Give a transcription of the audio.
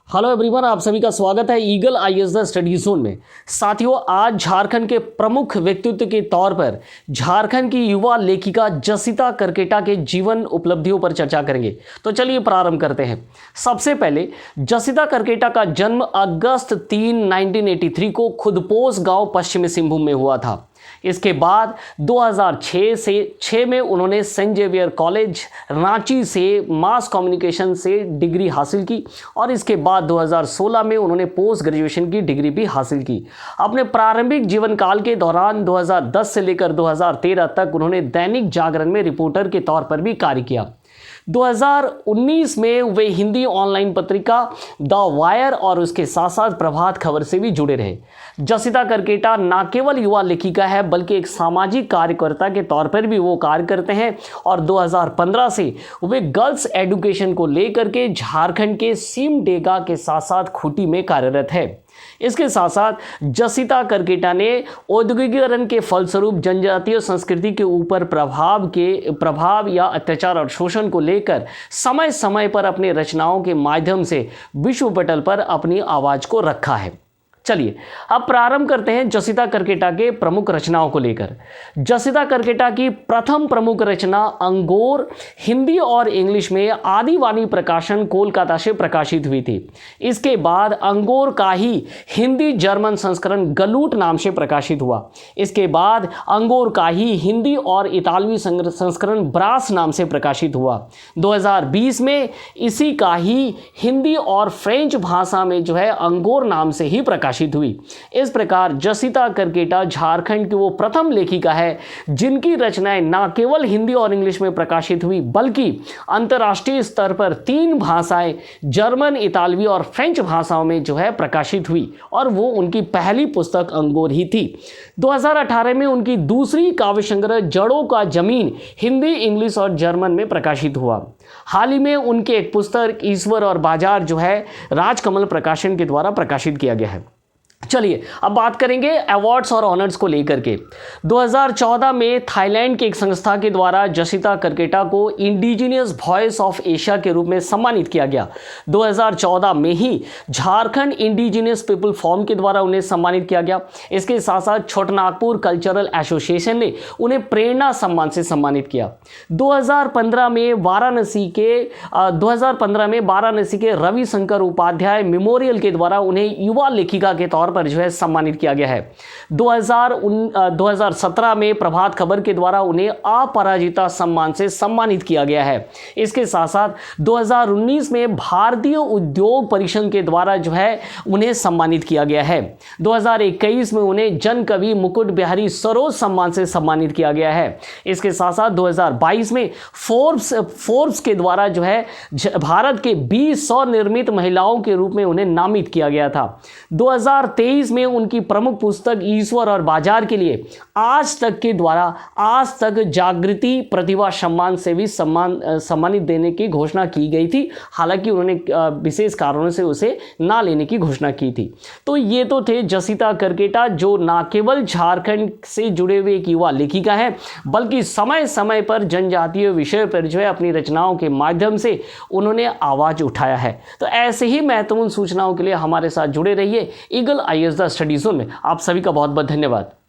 Hello everyone, आप सभी का स्वागत है eagle IAS the study zone में। साथियों, आज झारखंड के प्रमुख व्यक्तित्व के तौर पर झारखंड की युवा लेखिका जसिता करकेटा के जीवन उपलब्धियों पर चर्चा करेंगे। तो चलिए प्रारंभ करते हैं। सबसे पहले, जसिता करकेटा का जन्म अगस्त 3, 1983 को खुदपोस गांव पश्चिमी सिंहभूम में हुआ था। इसके बाद 2006 में उन्होंने सेंट जेवियर कॉलेज रांची से मास कम्युनिकेशन से डिग्री हासिल की और इसके बाद 2016 में उन्होंने पोस्ट ग्रेजुएशन की डिग्री भी हासिल की। अपने प्रारंभिक जीवन काल के दौरान 2010 से लेकर 2013 तक उन्होंने दैनिक जागरण में रिपोर्टर के तौर पर भी कार्य किया। 2019 में वे हिंदी ऑनलाइन पत्रिका द वायर और उसके साथ साथ प्रभात खबर से भी जुड़े रहे। जसिता करकेटा न केवल युवा लेखिका है बल्कि एक सामाजिक कार्यकर्ता के तौर पर भी वो कार्य करते हैं और 2015 से वे गर्ल्स एजुकेशन को लेकर के झारखंड के सिमडेगा के साथ साथ खूंटी में कार्यरत है। इसके साथ साथ जसिता करकेटा ने औद्योगिकीकरण के फलस्वरूप जनजातीय संस्कृति के ऊपर प्रभाव या अत्याचार और शोषण को लेकर समय समय पर अपने रचनाओं के माध्यम से विश्व पटल पर अपनी आवाज को रखा है। चलिए अब प्रारंभ करते हैं जसिता करकेटा के प्रमुख रचनाओं को लेकर। जसिता करकेटा की प्रथम प्रमुख रचना अंगोर हिंदी और इंग्लिश में आदिवाणी प्रकाशन कोलकाता से प्रकाशित हुई थी। इसके बाद अंगोर का ही हिंदी जर्मन संस्करण गलूट नाम से प्रकाशित हुआ। इसके बाद अंगोर का ही हिंदी और इतालवी संस्करण ब्रास नाम से प्रकाशित हुआ। 2020 में इसी का ही हिंदी और फ्रेंच भाषा में अंगोर नाम से ही प्रकाशित हुई। इस प्रकार जसिता करकेटा झारखंड की वो प्रथम लेखिका है जिनकी रचनाएं न केवल हिंदी और इंग्लिश में प्रकाशित हुई बल्कि अंतर्राष्ट्रीय स्तर पर 3 भाषाएं जर्मन, इतालवी और फ्रेंच भाषाओं में प्रकाशित हुई और वो उनकी पहली पुस्तक अंगोर ही थी। 2018 में उनकी दूसरी काव्य संग्रह जड़ों का जमीन हिंदी, इंग्लिश और जर्मन में प्रकाशित हुआ। हाल ही में उनके एक पुस्तक ईश्वर और बाजार राजकमल प्रकाशन के द्वारा प्रकाशित किया गया है। चलिए अब बात करेंगे अवार्ड्स और ऑनर्स को लेकर के। 2014 में थाईलैंड की एक संस्था के द्वारा जसिता करकेटा को इंडिजिनियस वॉइस ऑफ एशिया के रूप में सम्मानित किया गया। 2014 में ही झारखंड इंडिजिनियस पीपल फोरम के द्वारा उन्हें सम्मानित किया गया। इसके साथ साथ छोटानागपुर कल्चरल एसोसिएशन ने उन्हें प्रेरणा सम्मान से सम्मानित किया। 2015 में वाराणसी के रविशंकर उपाध्याय मेमोरियल के द्वारा उन्हें युवा लेखिका के तौर पर सम्मानित किया गया है। 2017 में प्रभात खबर के द्वारा उन्हें अपराजिता सम्मान से सम्मानित किया गया है। इसके साथ साथ 2019 में भारतीय उद्योग परिषद के द्वारा उन्हें सम्मानित किया गया है। 2021 में उन्हें जन कवि मुकुट बिहारी सरोज सम्मान से सम्मानित किया गया है। इसके साथ साथ 2022 में फोर्ब्स के द्वारा भारत के 20 स्वनिर्मित महिलाओं के रूप में उन्हें नामित किया गया था। 2023 में उनकी प्रमुख पुस्तक ईश्वर और बाजार के लिए आज तक के द्वारा आज तक जागृति प्रतिभा सम्मान से भी सम्मानित देने की घोषणा की गई थी। हालांकि उन्होंने विशेष कारणों से उसे ना लेने की घोषणा की थी। तो ये तो थे जसिता करकेटा, जो ना केवल झारखंड से जुड़े हुए एक युवा लेखिका है बल्कि समय समय पर जनजातीय विषय पर अपनी रचनाओं के माध्यम से उन्होंने आवाज उठाया है। तो ऐसे ही महत्वपूर्ण सूचनाओं के लिए हमारे साथ जुड़े रहिए eagle IAS the study zone में। आप सभी का बहुत बहुत धन्यवाद।